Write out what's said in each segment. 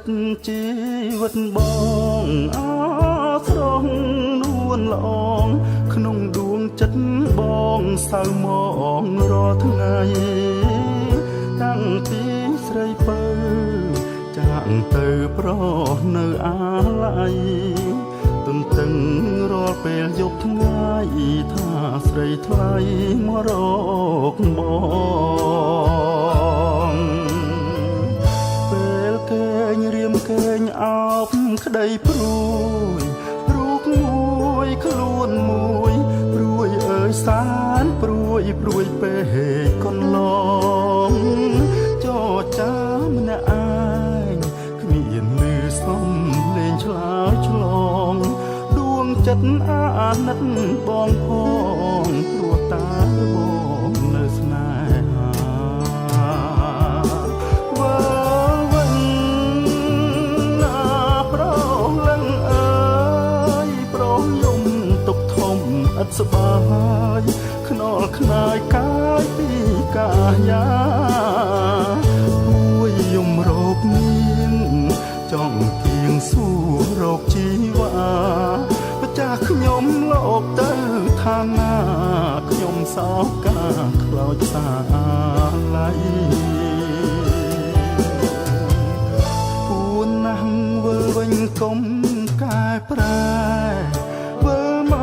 តជីវិតបងអស្រងនួនល្អងក្នុងដួងចិត្តបងសៅមករាល់ថ្ងៃតាំងពីស្រីពៅចាក់ទៅប្រនៅអាឡ័យទន្ទឹងរាល់ពេលយប់ថ្ងៃថាស្រីថ្លៃមករកបងពេលគេញរៀមកេងអោបក្តីព្រួយរូបមួយខ្លួនមួយព្រួយអើយសានព្រួយពេកកន្លងចោចាម្នាក់ឯងគ្មានលឺសំលេងឆ្លើយឆ្លងដួងចិត្តអាណិតបងផងព្រោះតាបងនៅស្នេហាវើវិញណាប្រលឹងអើយប្រយំទុកធំឥតសបាយខ្នល់ខ្នាយកាយពីកាយាពួយយំរោគនាងចង់គៀងសួររោគជីវ៉ាម្ចាស់ខ្ញុំលោកទៅខាងណាខ្ញុំសោកកាខ្លោចសាឡៃពួនណាស់វិលវិញកុំកែប្រែវិលម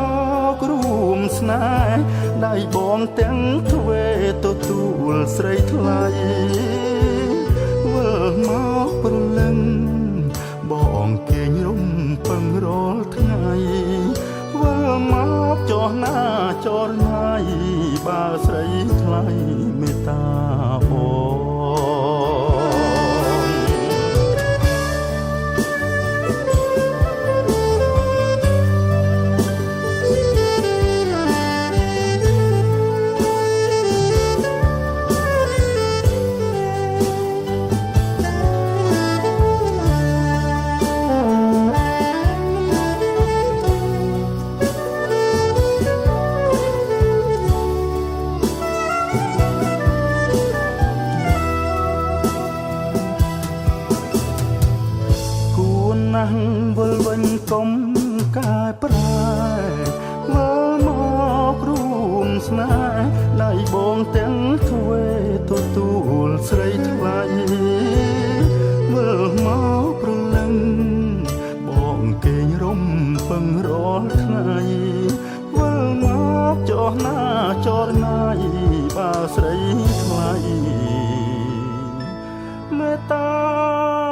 ករួមស្នេហ៍ដៃបងទាំងទ្វេទទួលស្រីថ្លៃវិលមកព្រលឹងបងគេងរំពឹងរាល់ថ្ងៃវិលមកចោះណាចរណៃបើស្រីថ្លៃមេត្តាបងណាស់វិលវិញកុំកែប្រែមើលមករួមស្នេហ៍ដៃបងទាំងទ្វេទទួលស្រីថ្លៃមើលមកប្រលឹងបងគេងរំពឹងរាល់ថ្ងៃមើលមកចោះណាចរណៃបើស្រីថ្លៃមេត្តា